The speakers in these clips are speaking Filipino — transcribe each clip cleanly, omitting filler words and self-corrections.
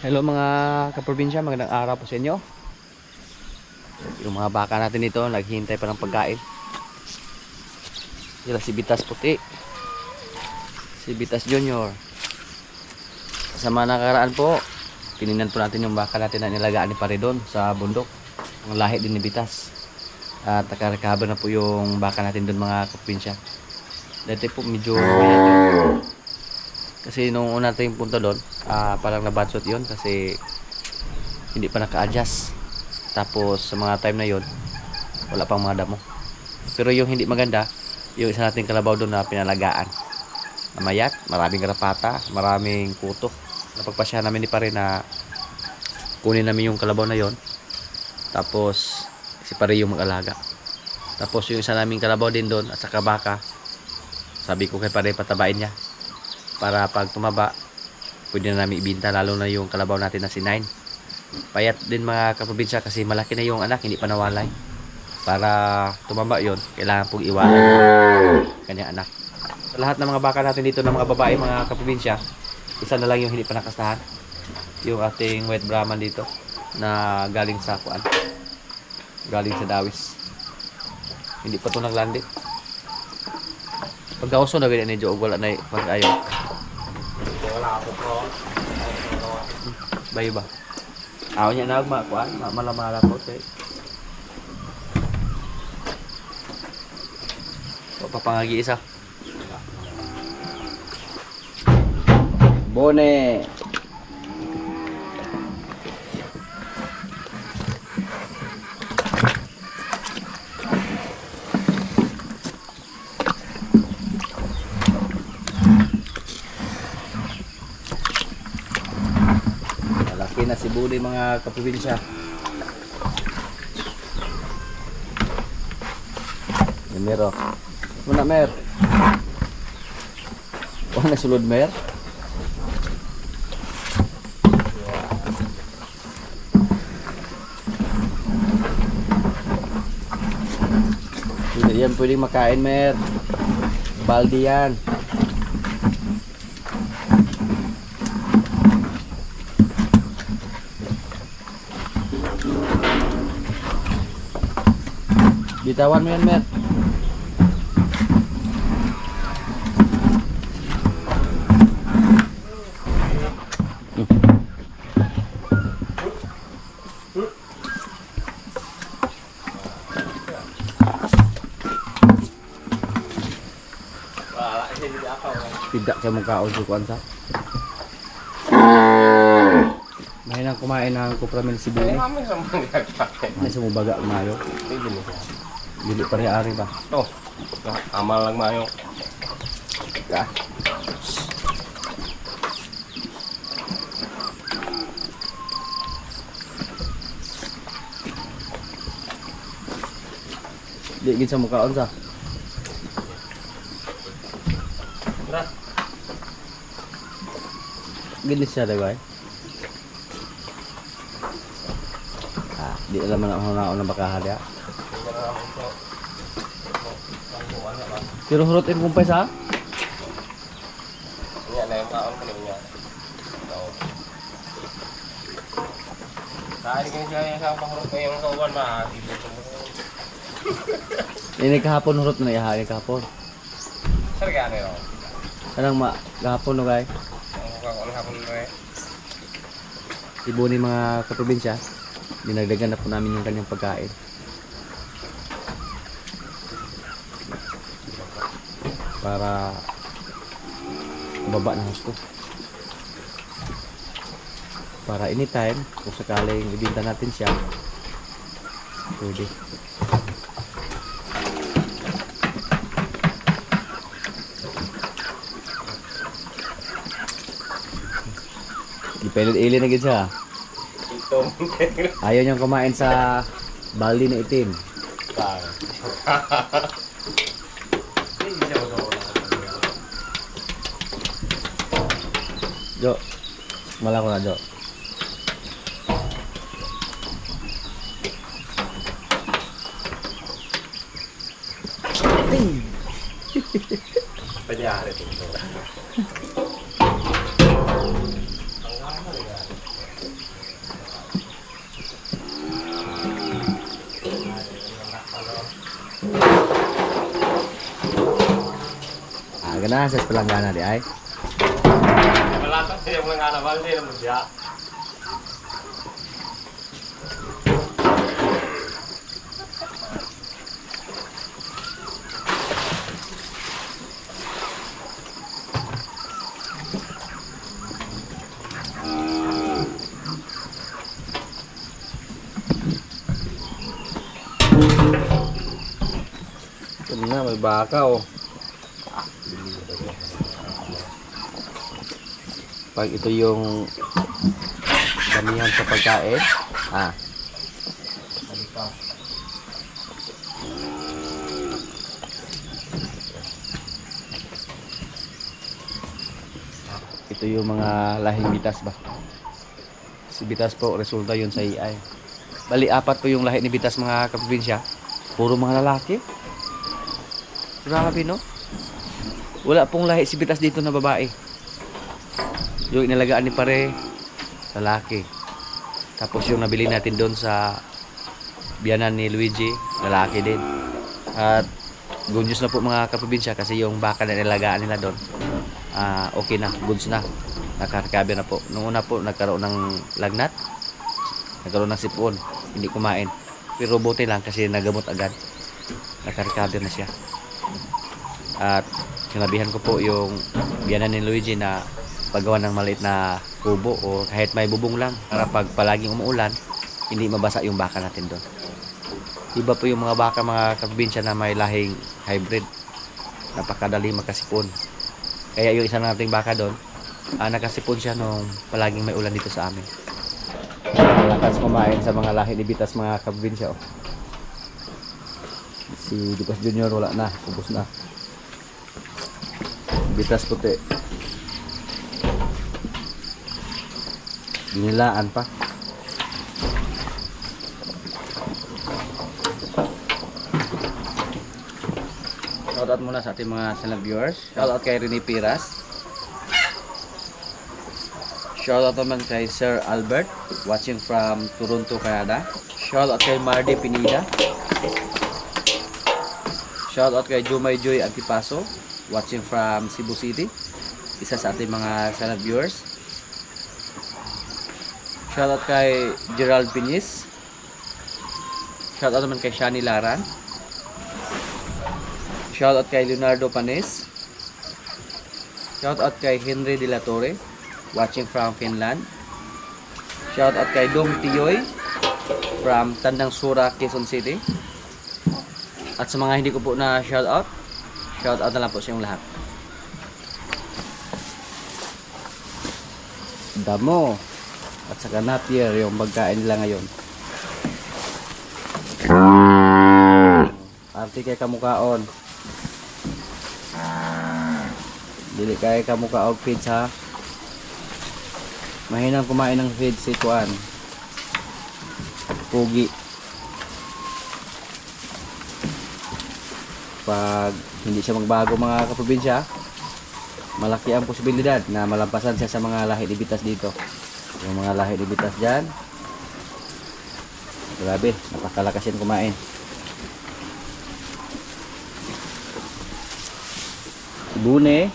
Hello mga kaprobinsya, magandang araw po sa inyo. Yung mga baka natin dito, naghihintay pa ng pagkain. Sila si Bitas Puti, si Bitas Junior. Sa mga nakaraan po, tinignan po natin yung baka natin na nilagaan ni Paridon sa bundok. Ang lahi din ni Bitas. At nakarecover na po yung baka natin doon mga kaprobinsya. Dati po medyo mayat yun. Kasi nung una tayong punta doon, parang nabadsot yun kasi hindi pa naka-adjust. Tapos sa mga time na yun, wala pang mga damo. Pero yung hindi maganda, yung isa nating kalabaw doon na pinalagaan. Namayat, maraming garapata, maraming kuto. Napagpasya namin ni pare na kunin namin yung kalabaw na yon. Tapos si pare yung mag-alaga. Tapos yung isa naming kalabaw din doon at saka baka, sabi ko kay pare patabain niya. Para pag tumaba, pwede na namin ibinta, lalo na yung kalabaw natin na si Nine. Payat din mga kaprobinsya kasi malaki na yung anak, hindi pa nawalay. Para tumaba yon, kailangan pong iwanan yung kanyang anak. Sa lahat ng mga baka natin dito ng mga babae, mga kaprobinsya, isa na lang yung hindi pa nakastahan. Yung ating white Brahman dito na galing sa kuan, galing sa Dawis. Hindi pa ito naglandi. Pagkauso na ganyan ni Joe, wala na pag-ayaw. Bayo ba? Ako niya na kuan, malamala po tay. Papangagi isa. Bone. Malaki na si Bone mga kaprobinsya. Mero. Muna mer. Oh, nasulod mer. Hindi yan pwedeng makain mer. Baldi yan. Bitawan mo yan mer. Tidak sa mukha o sukuan sa. Mahinang kumain ng kupramin si Bune. May sumubaga mayo. Dili pa rin ari ba? Oh, amal lang mayo. Ya. Di gid sa mukhaon sa. Tara. Gilis siya dagway. Di alam na ako na baka hada. Pero hurot in kumpay sa? Iya na yung kaon ko niya. Dahil kaya siya sa pahurot ko yung kawan ba? Ini kahapon hurot na iha kahapon. Sir gani ro. Kanang kahapon no guys. Ang hapon re. Ibo ni mga kaprobinsya. Dinagdagan na po namin yung kanyang pagkain. Para baba ng husto. Para anytime, kung sakaling ibinta natin siya, pwede. Ipilit-ili na gid siya. Ayaw niyang kumain sa baldi na itim. Jo, malah ko na Jo. Pwede ari ito. Ganahan sa palanggana di ay. Malatas siya mga naman din mo siya. Ito na, may baka oh. Pag ito yung damihan sa pagkain, ito yung mga lahing bitas ba? Si bitas po, resulta yun sa iay. Bali, 4 po yung lahi ni bitas mga kaprobinsya. Puro mga lalaki. Grabe no? Wala pong lahi si bitas dito na babae. Yung inalagaan ni pare, lalaki. Tapos yung nabili natin doon sa biyanan ni Luigi, lalaki din. At good news na po mga kaprobinsya kasi yung baka na inalagaan nila doon, okay na, goods na. Nakarecover na po. Nung una po, nagkaroon ng lagnat, nagkaroon ng sipon, hindi kumain. Pero buti lang kasi nagamot agad. Nakarecover na siya. At sinabihan ko po yung biyanan ni Luigi na paggawa ng maliit na kubo o kahit may bubong lang para pag palaging umuulan hindi mabasa yung baka natin doon. Iba po yung mga baka mga kaprobinsya na may lahing hybrid, napakadali magkasipon. Kaya yung isa nating baka doon, nakasipon siya nung palaging may ulan dito sa amin. Malakas kumain sa mga lahi ni bitas mga kaprobinsya oh. Si Bitas Junior wala na, ubos na. Bitas puti, dinilaan pa. Shoutout muna sa ating mga silent viewers. Shoutout kay Rene Piras. Shoutout naman kay Sir Albert watching from Toronto, Canada. Shoutout kay Mardy Pinida. Shoutout kay Jumay Joy Antipaso watching from Cebu City, isa sa ating mga silent viewers. Shoutout kay Gerald Pinis. Shoutout naman kay Shani Laran. Shoutout kay Leonardo Panes. Shoutout kay Henry De La Torre watching from Finland. Shoutout kay Dong Tiyoy from Tandang Sura, Quezon City. At sa mga hindi ko po na shoutout, shoutout na lang po sa inyong lahat. Damo at saka napier yung pagkain nila ngayon. Arti kay kamukaon. Dili kay kamukaon feeds ha. Mahinang kumain ng feeds si Kuan. Pugi. Pag hindi siya magbago mga kaprobinsya, malaki ang posibilidad na malampasan siya sa mga lahi ni bitas dito. Yung mga lahi ni bitas dyan, grabe, napakalakas yan kumain. Bune,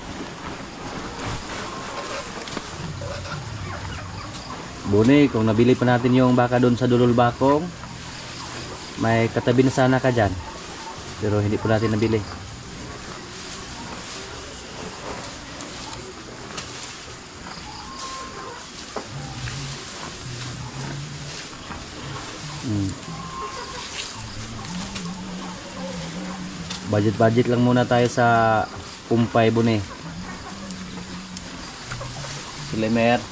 kung nabili pa natin yung baka doon sa Dulol Bakong, may katabi na sana ka dyan. Pero hindi po natin nabili. Budget lang muna tayo sa Pumpay Bune. Sila Mer.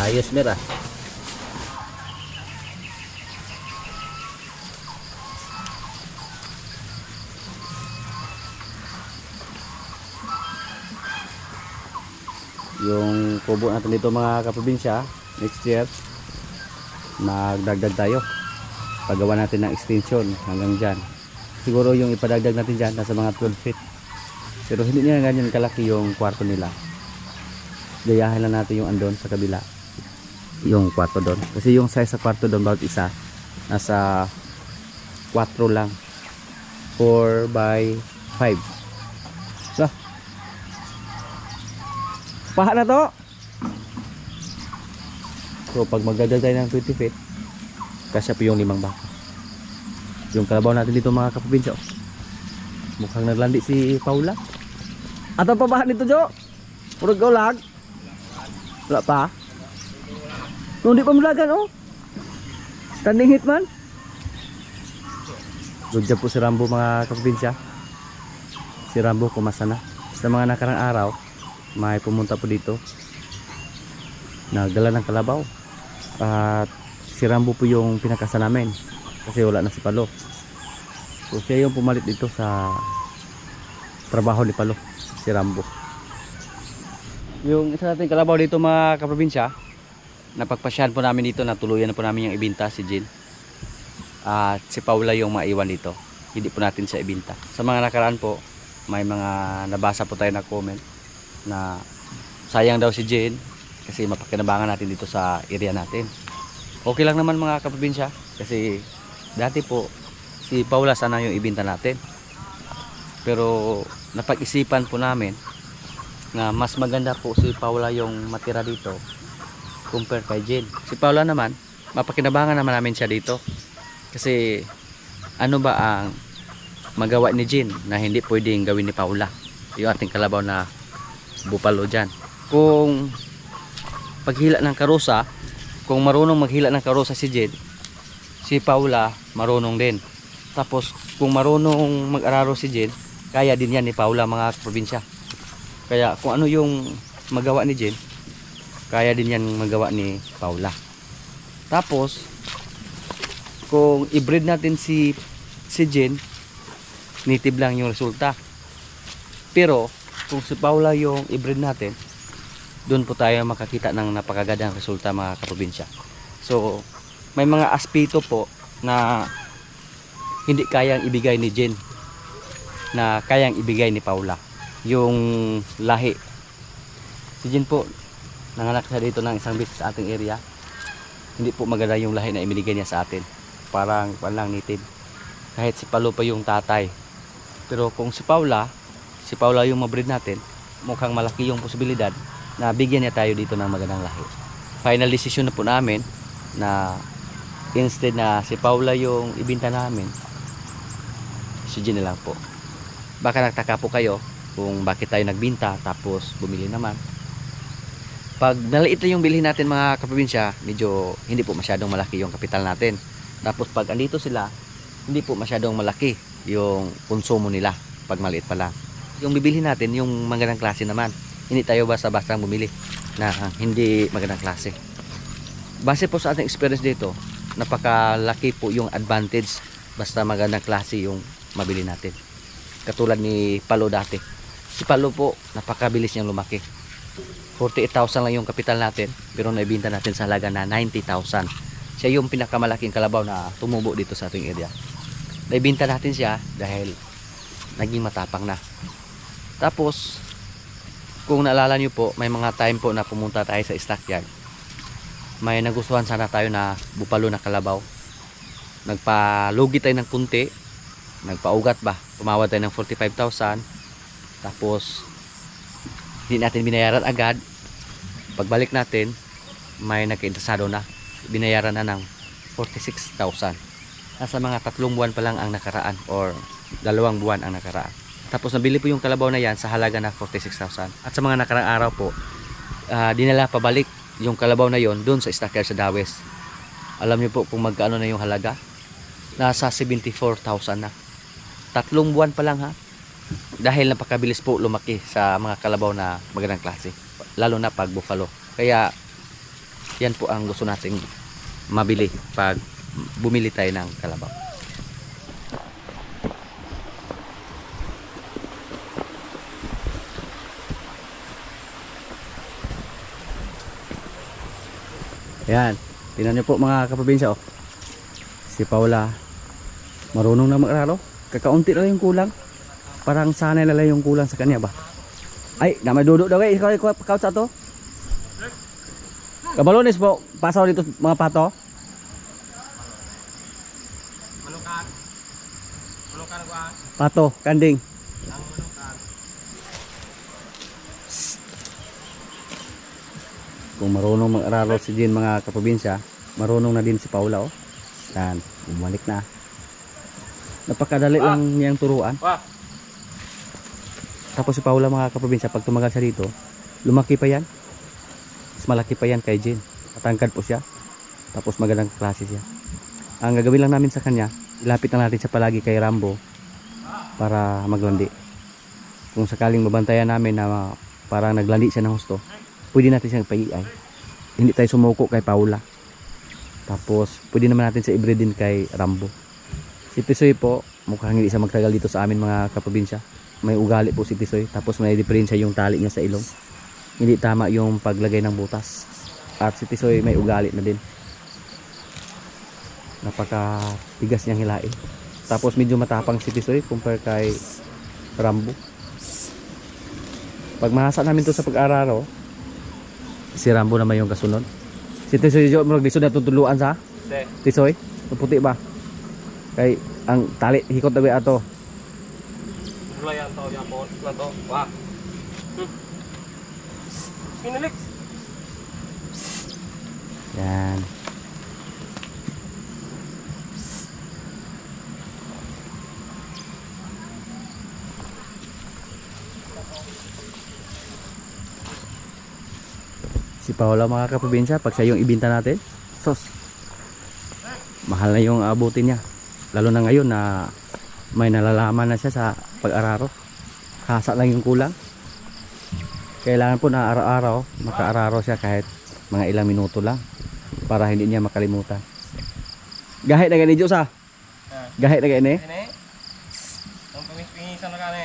Ayos Mer ah. Yung kubo natin dito mga kaprobinsya, next year magdagdag tayo, paggawa natin ng extension hanggang dyan. Siguro yung ipadagdag natin dyan nasa mga 12 feet, pero hindi nila ganyan kalaki yung kwarto nila. gayahin lang natin yung andon sa kabila. Yung kwarto doon. Kasi yung size sa kwarto doon bawat isa nasa 4 lang. 4 by 5. So, paha na to. So pag magdadal tayo ng 20 feet, kasya po yung 5 baka. Yung kalabaw natin dito mga kaprobinsya, mukhang naglandi si Paula. Ato pa ba nito, Jo? Puro gaulag? Wala pa? Nung di pa mulagan, oh. Standing hit man. Good job po si Rambo mga kaprobinsya. Si Rambo kumasa na. Sa mga nakarang araw, may pumunta po dito. Nagdala ng kalabaw. At si Rambo po yung pinakasa namin. Kasi wala na si Palo. So siya yung pumalit dito sa trabaho ni Palo, si Rambo. Yung isa natin kalabaw dito mga kaprobinsya, napagpasyahan po namin dito, natuluyan na po namin yung ibinta si Jin. At si Paula yung maiwan dito. Hindi po natin siya ibinta. Sa mga nakaraan po, may mga nabasa po tayo na comment na sayang daw si Jin kasi mapakinabangan natin dito sa area natin. Okay lang naman mga kaprobinsya kasi dati po si Paula sana yung ibinta natin. Pero napag-isipan po namin na mas maganda po si Paula yung matira dito compare kay Jin. Si Paula naman, mapakinabangan naman namin siya dito. Kasi ano ba ang magawa ni Jin na hindi pwedeng gawin ni Paula? Yung ating kalabaw na bupalo dyan. Kung paghila ng karusa, kung marunong maghila ng karusa si Jin, si Paula marunong din. Tapos kung marunong mag-araro si Jin, kaya din yan ni Paula mga probinsya. Kaya kung ano yung magawa ni Jin, kaya din yan magawa ni Paula. Tapos kung i-breed natin si Jin, native lang yung resulta. Pero kung si Paula yung i-breed natin, doon po tayo makakita ng napakagandang resulta mga kaprobinsya. So may mga aspeto po na hindi kayang ibigay ni Jin na kayang ibigay ni Paula. Yung lahi, si Jin po nanganak siya dito ng isang beses sa ating area. Hindi po maganda yung lahi na ibinigay niya sa atin. Parang walang native. Kahit si Palo pa yung tatay. Pero kung si Paula yung mabreed natin, mukhang malaki yung posibilidad na bigyan niya tayo dito ng magandang lahi. Final decision na po namin na instead na si Paula yung ibinta namin, si Jin na lang po. Baka nagtaka po kayo kung bakit tayo nagbinta tapos bumili naman. Pag naliit lang yung bilhin natin mga kaprobinsya, medyo hindi po masyadong malaki yung kapital natin. Tapos pag andito sila, hindi po masyadong malaki yung konsumo nila pag maliit pa lang. Yung bibilhin natin, yung magandang klase naman. Hindi tayo basta-basta bumili na hindi magandang klase. Base po sa ating experience dito, napakalaki po yung advantage basta magandang klase yung mabili natin. Katulad ni Palo dati. Si Palo po, napakabilis niyang lumaki. 48,000 lang yung kapital natin, pero naibinta natin sa halaga na 90,000. Siya yung pinakamalaking kalabaw na tumubo dito sa ating area. Naibinta natin siya dahil naging matapang na. Tapos, kung naalala nyo po, may mga time po na pumunta tayo sa stockyard. May nagustuhan sana tayo na bupalo na kalabaw. Nagpalugi tayo ng kunti. Nagpaugat ba? Tumawad tayo ng 45,000. Tapos, hindi natin binayaran agad. Pagbalik natin, may nagkainteresado na. Binayaran na ng 46,000. Nasa mga 3 buwan pa lang ang nakaraan or 2 buwan ang nakaraan. Tapos nabili po yung kalabaw na yan sa halaga na 46,000. At sa mga nakarang araw po, dinala pabalik yung kalabaw na yon doon sa stockyard sa Dawes. Alam niyo po kung magkano na yung halaga? Nasa 74,000 na. 3 buwan pa lang ha. Dahil napakabilis po lumaki sa mga kalabaw na magandang klase. Lalo na pag buffalo. Kaya yan po ang gusto nating mabili pag bumili tayo ng kalabaw. Yan, tingnan nyo po mga kaprobinsya, oh. Si Paula marunong na mag-araro. Kakaunti na lang yung kulang. Parang sanay na lang yung kulang sa kanya ba. Ay, damay duduk daw eh. Ikaw sa to. Kabalones po, pasaw dito mga pato. Manukan. Manukan ko ah. Pato, kanding. Ang manukan. Kung marunong mag-araro si Jean mga kaprobinsya, marunong na din si Paula oh. Yan, bumalik na. Napakadali lang niyang turuan. Wah. Tapos si Paula mga kaprobinsya, pag tumagal siya dito, lumaki pa yan. Mas malaki pa yan kay Jean. Matangkad po siya. Tapos magandang klase siya. Ang gagawin lang namin sa kanya, ilapit lang natin siya palagi kay Rambo para maglandi. Kung sakaling mabantayan namin na parang naglandi siya ng husto, pwede natin siyang paiay. Hindi tayo sumuko kay Paula. Tapos pwede naman natin siya i-breed kay Rambo. Si Tisoy po, mukhang hindi siya magtagal dito sa amin mga kaprobinsya. May ugali po si Tisoy. Tapos may diferensya yung tali niya sa ilong. Hindi tama yung paglagay ng butas. At si Tisoy may ugali na din. Napakatigas niyang hilain. Tapos medyo matapang si Tisoy compare kay Rambo. Pag mahasa namin to sa pag-araro, si Rambo naman yung kasunod. Si Tisoy yung mag-lisod na tutuluan sa Tisoy. Puti ba? Kay ang tali hikot na ba ato. Bulayan to, yapon. Na to. Wah. Pinalik. Yan. Si Paula mga kaprobinsya, pag siya yung ibinta natin, sos, mahal na yung abutin niya. Lalo na ngayon na may nalalaman na siya sa pag-araro. Hasa lang yung kulang. Kailangan po na araw-araw maka-araro siya kahit mga ilang minuto lang para hindi niya makalimutan. Gahit na gani Diyos ah. Gahit na gani. Ini. Ang pangis-pingisan na kani.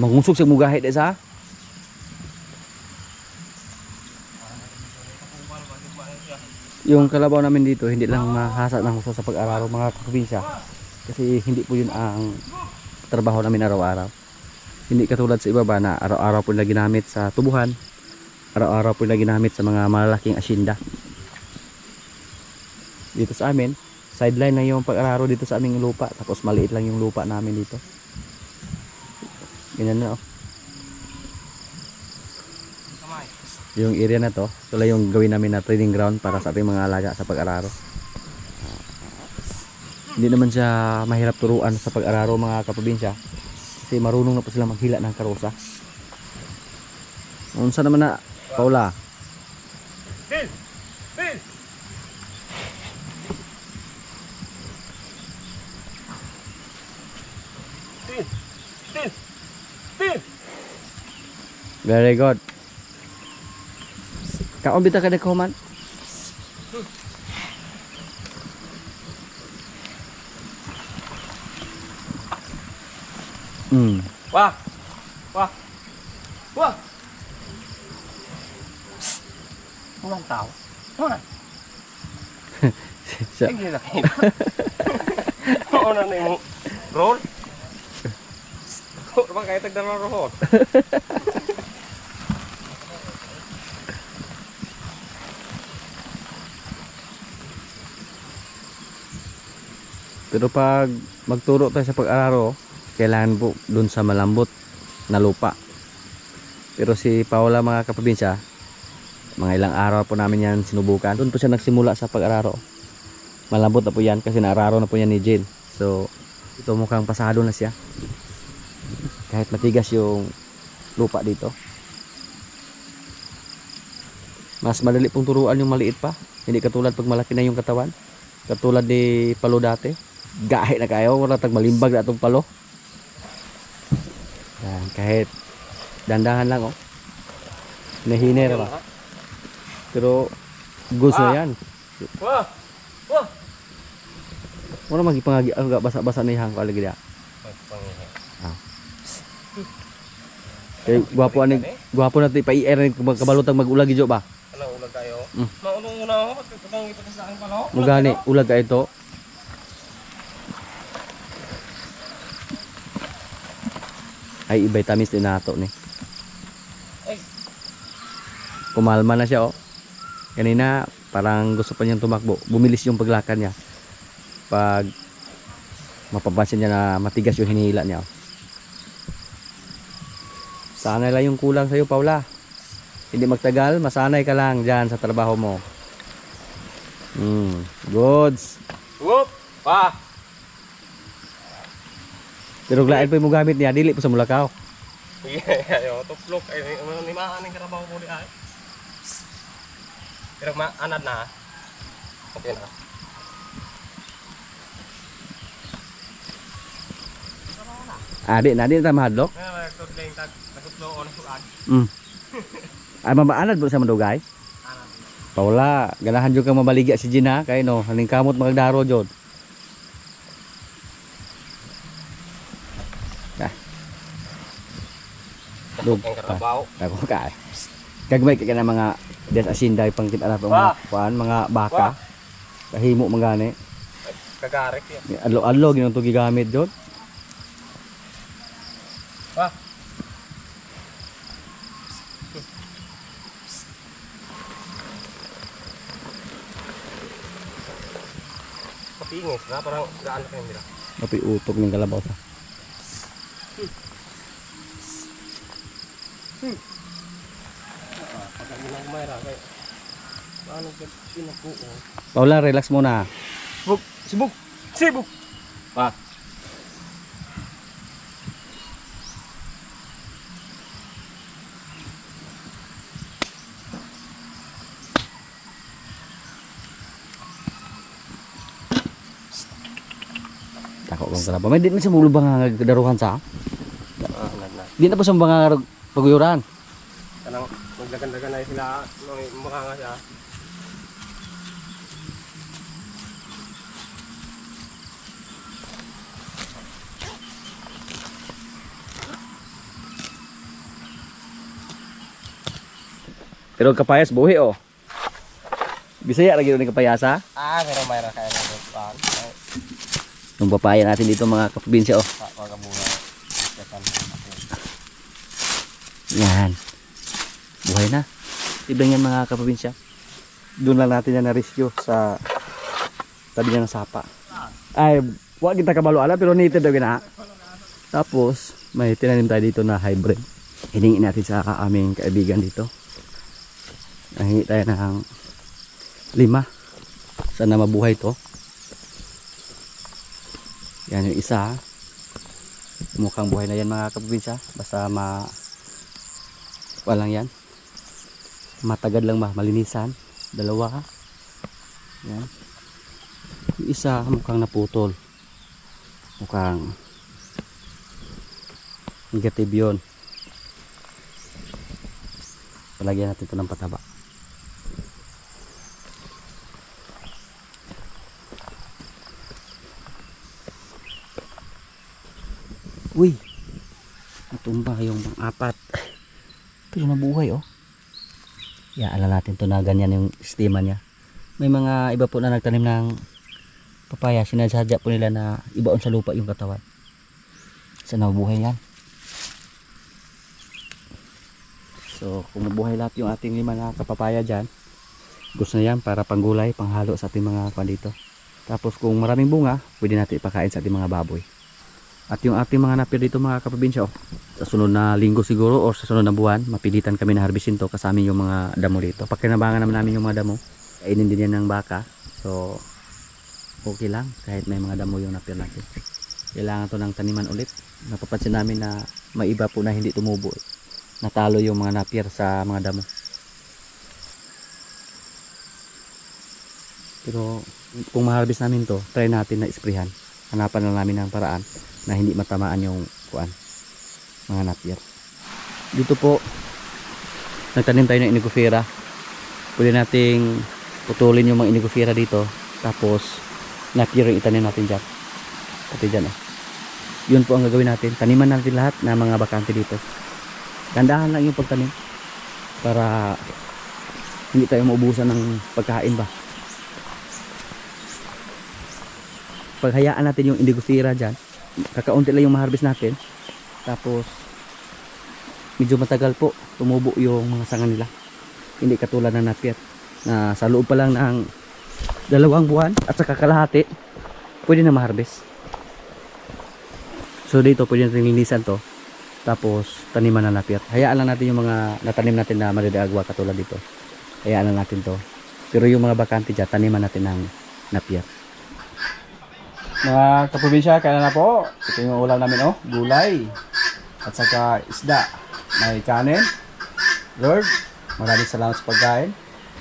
Mangusog siya mo gahit sa. Yung kalabaw namin dito hindi lang mahasa ng husto sa pag-araro mga kaprobinsya. Kasi hindi po yun ang trabaho namin araw-araw. Hindi katulad sa iba ba na araw-araw po nila ginamit sa tubuhan. Araw-araw po nila ginamit sa mga malalaking asyenda. Dito sa amin, sideline na yung pag-araro dito sa aming lupa. Tapos maliit lang yung lupa namin dito. Ganyan na oh. Kamay. Yung area na to, ito lang yung gawin namin na training ground para sa ating mga alaga sa pag-araro. Hindi naman siya mahirap turuan sa pag-araro mga kaprobinsya kasi marunong na po sila maghila ng karosa. Unsa naman na, Paula? Bill! Bill! Bill! Bill! Bill! Very good. Kaon bita ka ko man? Wah! Wah! Wah! Walang tao. Ano? Siya. Hindi na kayo. Oo na na yung roll. Ano ba kayo tagdala ng roll? Pero pag magturo tayo sa pag-araro, kailangan po dun sa malambot na lupa. Pero si Paula mga kaprobinsya, mga ilang araw po namin yan sinubukan. Doon po siya nagsimula sa pag-araro. Malambot na po yan kasi naararo na po yan ni Jean. So ito mukhang pasado na siya. Kahit matigas yung lupa dito. Mas madali pong turuan yung maliit pa. Hindi katulad pag malaki na yung katawan. Katulad ni Palo dati. Gahe na kayo, wala tag malimbag na itong palo. Yan, kahit dandahan lang oh. Nahiner ba? Pero gusto yan. Wah! Wah! Wala magipangagi ang basa-basa na ihang ko alagi dia. Kay gwapo na ti pa-ir ni kabalutang mag-ulag ijo ba? Ano ulag kayo? Maunong una ako, patutang ipatas sa akin pala. Mugani ulag ka ito. Ay, vitamins din nato ni. Ay. Kumalma na siya oh. Kanina parang gusto pa niyang tumakbo. Bumilis yung paglakad niya. Pag mapapansin niya na matigas yung hinihila niya oh. Sanay lang yung kulang sa'yo, Paula. Hindi magtagal, masanay ka lang dyan sa trabaho mo. Goods. Whoop! Pa! Pero glain pa yung gamit niya, dili po sa mulakaw. Sige, ayo, tuplok. Ay, limahan ng karabaw ko di ay. Pero anad na. Okay na. Di na mahadlok. Ay, tudling tag natutloon suad. Ay, mabaanad po sa madugay. Anad. Paula, ganahan dyan kang mabaligya si Gina. Kaya no, haling kamot magdaro dyan. Lug Ang karabaw. Ako ka. Kagmay ka na mga des asinday pang kita mga kuan, mga baka. Kahimo mangani. Kagarik yan. Alo-alo ginong to gigamit jud. Pa! Kapingis na, parang gaan na kayo nila. Mapi utok ning kalabaw sa. Pagka ginagmayra kay paano ka pinakuo? Paula, relax muna. Sibuk! Sibuk! Sibuk! Pa! Tako kong kalabaw. May di na sa mulo ba nga daruhan sa? Naglag. Di na po sa mga paguyuran. Kanang magdagan-dagan na sila mukha nga siya. Pero kapayas buhi oh. Bisaya lagi ni kapayasa. Pero mayroon kayo na doon pa. Yung papaya natin dito mga kaprobinsya oh. Pagkabuhay. Yan. Buhay na. Ibang yan mga kaprobinsya. Doon lang natin yan na-rescue sa tabi niya ng sapa. Ay, wag kita kabalo ala pero native daw gina. Tapos, may tinanim tayo dito na hybrid. Hiningi natin sa aming kaibigan dito. Nahingi tayo ng 5. Sana mabuhay to. Yan yung isa. Mukhang buhay na yan mga kaprobinsya. Basta walang yan. Matagad lang ba? Malinisan. 2. Yan. Yung isa mukhang naputol. Mukhang negative yun. Palagyan natin ito ng pataba. Uy, natumba yung pang-4. Pero nabuhay oh. Iaala natin to na ganyan yung sistema niya. May mga iba po na nagtanim ng papaya. Sinasadya po nila na ibaon sa lupa yung katawan. Sana mabuhay yan. So kung mabuhay lahat yung ating 5 na kapapaya dyan, gusto na yan para panggulay, panghalo sa ating mga kwan dito. Tapos kung maraming bunga, pwede natin ipakain sa ating mga baboy. At yung ating mga napir dito mga kaprobinsya oh, sa sunod na linggo siguro o sa sunod na buwan, mapilitan kami na harbisin to kasama yung mga damo dito. Pakinabangan naman namin yung mga damo. Kainin din yan ng baka. So okay lang kahit may mga damo yung napir natin. Kailangan to ng taniman ulit. Napapansin namin na may iba po na hindi tumubo. Natalo yung mga napir sa mga damo. Pero kung ma-harvest namin to, try natin na isprehan. Hanapan lang namin ng paraan na hindi matamaan yung mga napier. Dito po nagtanim tayo ng inigofera. Pwede nating putulin yung mga inigofera dito, tapos napier yung itanim natin dyan. Pati dyan oh. Yun po ang gagawin natin. Taniman natin lahat na mga bakante dito. Gandahan lang yung pagtanim para hindi tayo maubusan ng pagkain ba. Paghayaan natin yung indigofera dyan, kakaunti lang yung ma-harvest natin, tapos medyo matagal po tumubo yung mga sanga nila. Hindi katulad ng napier na sa loob pa lang ng 2 buwan at saka kalahati pwede na ma-harvest. So dito pwede natin linisan to tapos taniman na napier. Hayaan lang natin yung mga natanim natin na madidagwa katulad dito. Hayaan lang natin to. Pero yung mga bakante dyan, taniman natin ng napier. Mga kaprobinsya, kaya na po. Ito yung ulam namin, oh. Gulay. At saka isda. May kanin. Lord, maraming salamat sa pagkain.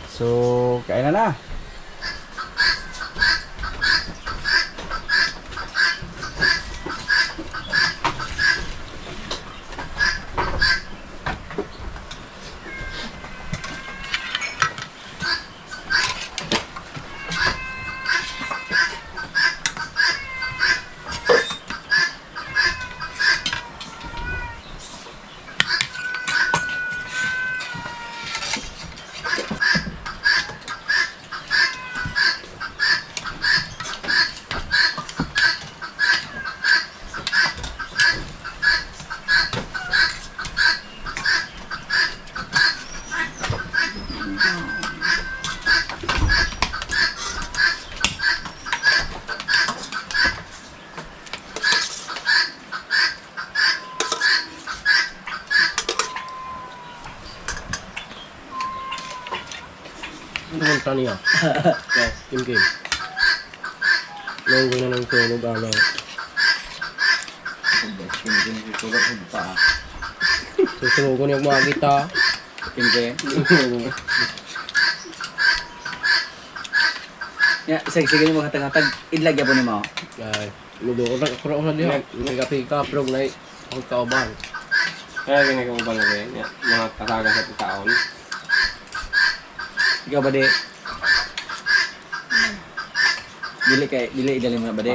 So, kain na. Pumunta niya. Yes, Kim. Nunggu na ng tulog, ano. Susunugan yung mga kita. Kimke. Ya, sige mo hatag-hatag idlagya po nimo. Ay, ludo ko na ako na diha. Nagapika prog na ako kauban. Kaya gini ko ubang lagi. Mga tataga sa taon. Ikaw ba di? Dili idali mo na ba di?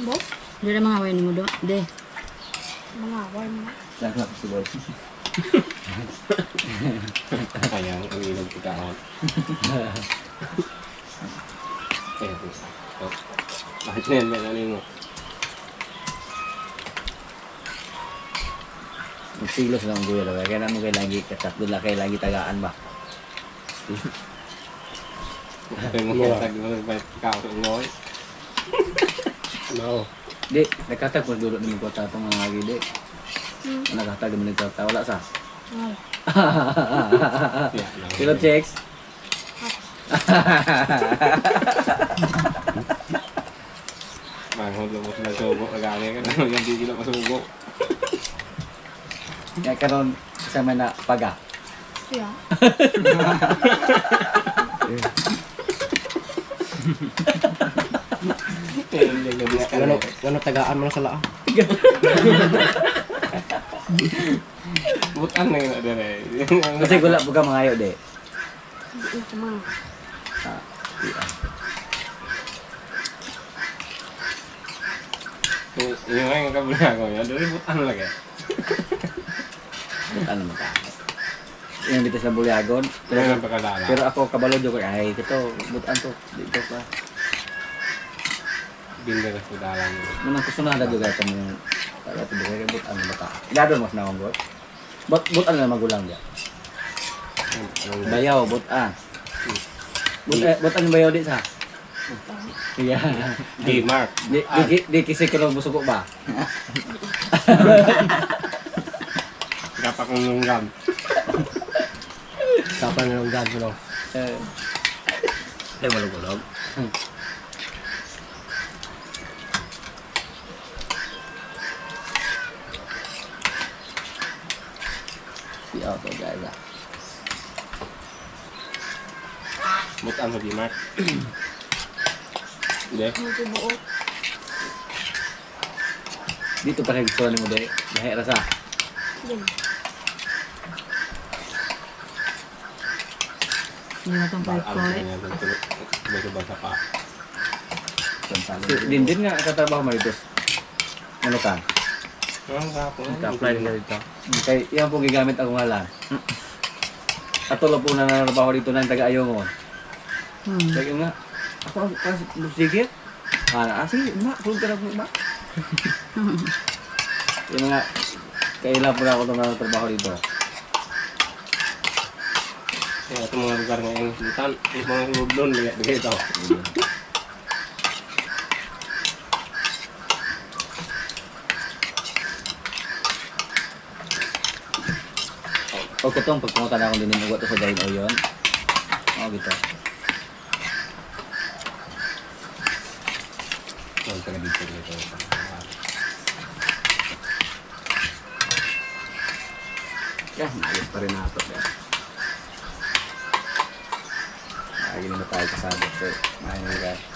Bo? Dili mga away mo do. De. Mga away mo. Salamat si boy. Sayang ang ilog sa taon. Bakit na yan? Ano mo? Magsilos lang ang guya daw. Kaya naman kayo lagi katat doon kayo lagi tagaan ba? Ito yung mga tag mo ba ikaw sa ungoy? No. Di, nagkatag mo dulot naman ko tatong mga lagi di. Nagkatag naman nagkatag. Wala sa? Kilo checks? Manghod lang mo sila sugo. Nagani ka na yung di sila masugo. Kaya karon kasama na paga. Siya. Ano tagaan mo na sa laa? Butan na yun na Kasi gula buka mga ayo di. Hindi na kumang. yung nga yung kabulago niya, doon butan lagi. Ano mo ka? Yung bitas na bulyagon. Pero ang pagkadala. Pero ako kabalo jo ko ay ito butan to dito pa. Binda sa dalan mo. Nung kusunada juga ito mo para ito kay butan mo ta. Ilado mo na mo. Butan na magulang dia. Bayaw butan. Butan bayaw di sa. Iya. G-Mark. Di kisi ko busuk ba? Dapat kong lunggam. Dapat na lunggam mo. Ay malugulog. Siya to guys. Butan mo G-Mark. Hindi. Magbubuot. Dito pa rin gusto mo dahil. Dahil rasa. Din. Hindi na itong koy-koy. Medyo basa pa. Din nga katrabaho mo dito. Ano ka? Ang gapo. Ka-apply nila dito. Kaya yan po gigamit ako ngalan. Atulo po na narabaho dito ng taga-ayong mo. Kaya nga. Ako kasi sige. Sige, ma, tulog ka na po, ma. Yung mga Kailan po na ako nung trabaho dito. Kaya ito mga lugar ngayon, yung mga lublon, bigay ito. O katong pagpunta na akong dininugot to sa gawin o yun. O gitu. Huwag ka na dito dito. Ya, maayos pa rin nato. Lagi na tayo kasabot. Maayos